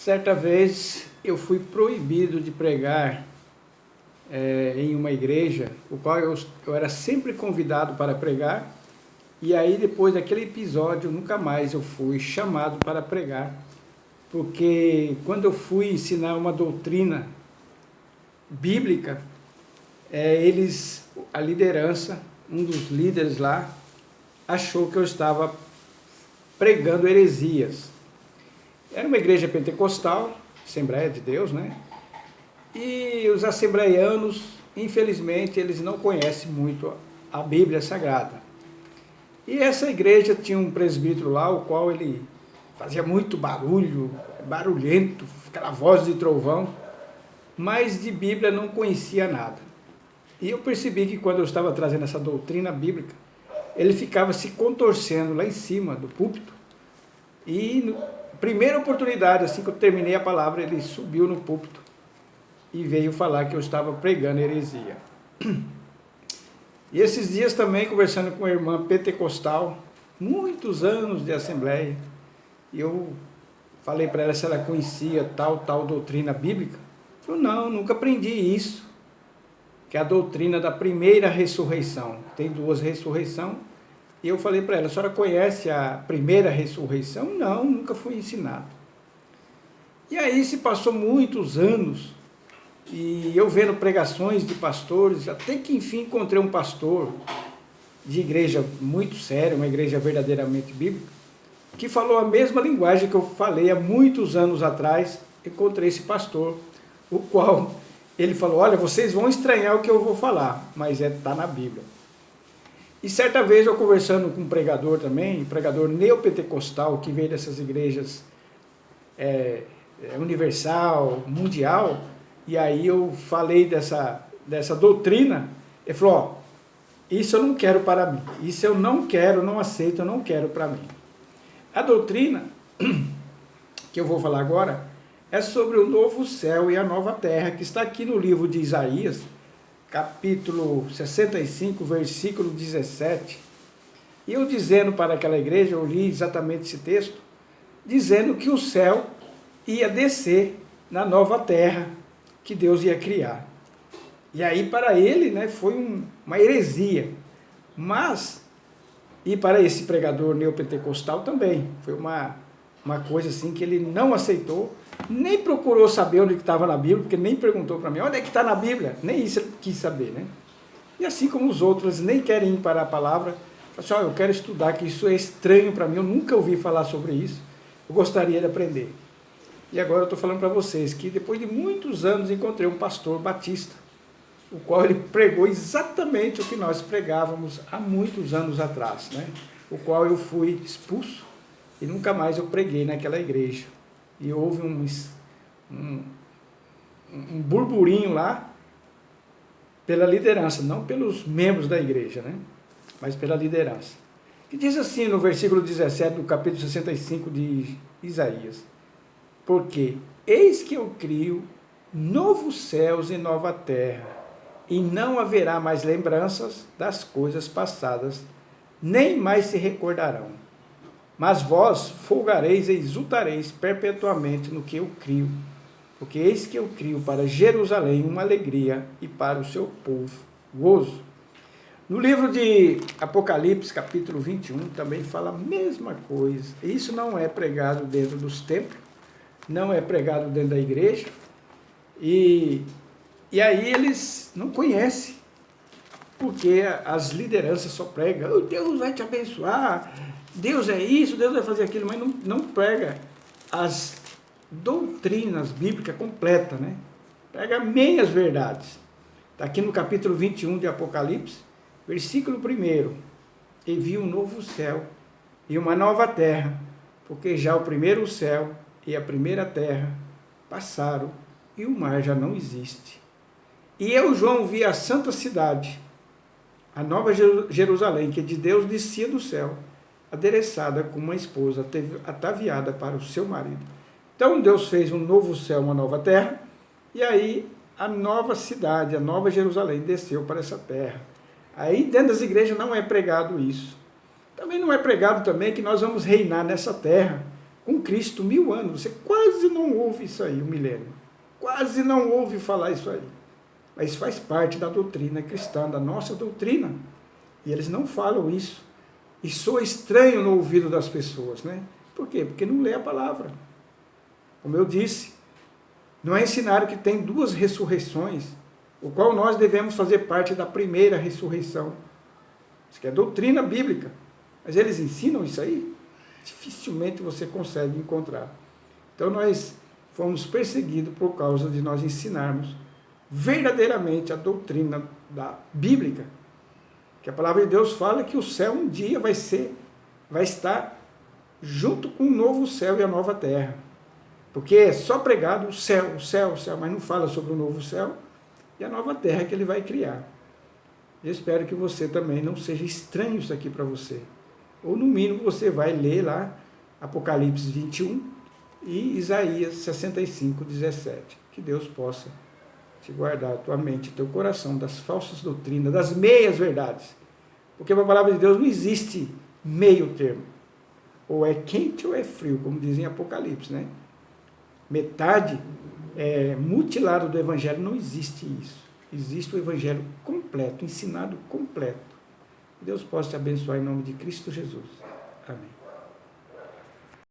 Certa vez eu fui proibido de pregar em uma igreja, o qual eu era sempre convidado para pregar, e aí depois daquele episódio nunca mais eu fui chamado para pregar, porque quando eu fui ensinar uma doutrina bíblica, a liderança, um dos líderes lá, achou que eu estava pregando heresias. Era uma igreja pentecostal, Assembleia de Deus, né? E os assembleianos, infelizmente, eles não conhecem muito a Bíblia Sagrada. E essa igreja tinha um presbítero lá, o qual ele fazia muito barulho, barulhento, aquela voz de trovão, mas de Bíblia não conhecia nada. E eu percebi que quando eu estava trazendo essa doutrina bíblica, ele ficava se contorcendo lá em cima do púlpito, e na primeira oportunidade, assim que eu terminei a palavra, ele subiu no púlpito e veio falar que eu estava pregando heresia. E esses dias também, conversando com uma irmã pentecostal, muitos anos de assembleia, e eu falei para ela se ela conhecia tal doutrina bíblica. Ela falou, não, nunca aprendi isso, que é a doutrina da primeira ressurreição. Tem duas ressurreições. E eu falei para ela, a senhora conhece a primeira ressurreição? Não, nunca fui ensinado. E aí se passou muitos anos, e eu vendo pregações de pastores, até que enfim encontrei um pastor de igreja muito séria, uma igreja verdadeiramente bíblica, que falou a mesma linguagem que eu falei há muitos anos atrás. Encontrei esse pastor, o qual ele falou, olha, vocês vão estranhar o que eu vou falar, mas está na Bíblia. E certa vez eu conversando com um pregador também, um pregador neopentecostal, que veio dessas igrejas universal, mundial, e aí eu falei dessa doutrina, ele falou, ó, isso eu não quero para mim, isso eu não quero, não aceito, eu não quero para mim. A doutrina que eu vou falar agora é sobre o novo céu e a nova terra, que está aqui no livro de Isaías, capítulo 65, versículo 17, e eu dizendo para aquela igreja, eu li exatamente esse texto, dizendo que o céu ia descer na nova terra que Deus ia criar. E aí para ele, né, foi uma heresia, mas, e para esse pregador neopentecostal também, foi uma coisa assim que ele não aceitou, nem procurou saber onde estava na Bíblia, porque nem perguntou para mim, onde é que está na Bíblia? Nem isso ele quis saber, né? E assim como os outros nem querem ir para a palavra, falam assim, eu quero estudar, que isso é estranho para mim, eu nunca ouvi falar sobre isso, eu gostaria de aprender. E agora eu estou falando para vocês que depois de muitos anos encontrei um pastor batista, o qual ele pregou exatamente o que nós pregávamos há muitos anos atrás, né? O qual eu fui expulso e nunca mais eu preguei naquela igreja. E houve um burburinho lá pela liderança, não pelos membros da igreja, né? Mas pela liderança. Que diz assim no versículo 17 do capítulo 65 de Isaías, porque eis que eu crio novos céus e nova terra, e não haverá mais lembranças das coisas passadas, nem mais se recordarão. Mas vós folgareis e exultareis perpetuamente no que eu crio, porque eis que eu crio para Jerusalém uma alegria e para o seu povo gozo. No livro de Apocalipse, capítulo 21, também fala a mesma coisa. Isso não é pregado dentro dos templos, não é pregado dentro da igreja, e aí eles não conhecem, porque as lideranças só pregam, oh, Deus vai te abençoar, Deus é isso, Deus vai fazer aquilo, mas não prega as doutrinas bíblicas completas, né? Prega meias verdades. Está aqui no capítulo 21 de Apocalipse, versículo 1, e vi um novo céu e uma nova terra, porque já o primeiro céu e a primeira terra passaram e o mar já não existe. E eu, João, vi a santa cidade, a nova Jerusalém, que de Deus descia do céu, adereçada como uma esposa ataviada para o seu marido. Então Deus fez um novo céu, uma nova terra, e aí a nova cidade, a nova Jerusalém desceu para essa terra. Aí dentro das igrejas não é pregado isso. Também não é pregado também que nós vamos reinar nessa terra com Cristo 1000 anos. Você quase não ouve isso aí, o milênio. Quase não ouve falar isso aí. Mas faz parte da doutrina cristã, da nossa doutrina. E eles não falam isso. E soa estranho no ouvido das pessoas, né? Por quê? Porque não lê a palavra. Como eu disse, não é ensinado que tem 2 ressurreições, o qual nós devemos fazer parte da primeira ressurreição. Isso que é doutrina bíblica. Mas eles ensinam isso aí? Dificilmente você consegue encontrar. Então nós fomos perseguidos por causa de nós ensinarmos verdadeiramente a doutrina da bíblica. Que a palavra de Deus fala que o céu um dia vai estar junto com o novo céu e a nova terra. Porque é só pregado o céu, mas não fala sobre o novo céu e a nova terra que ele vai criar. Eu espero que você também não seja estranho isso aqui para você. Ou no mínimo você vai ler lá Apocalipse 21 e Isaías 65, 17. Que Deus possa te guardar a tua mente, teu coração das falsas doutrinas, das meias verdades. Porque para a palavra de Deus não existe meio termo. Ou é quente ou é frio, como dizem Apocalipse, né? Metade mutilado do evangelho, não existe isso. Existe o evangelho completo, ensinado completo. Deus possa te abençoar em nome de Cristo Jesus. Amém.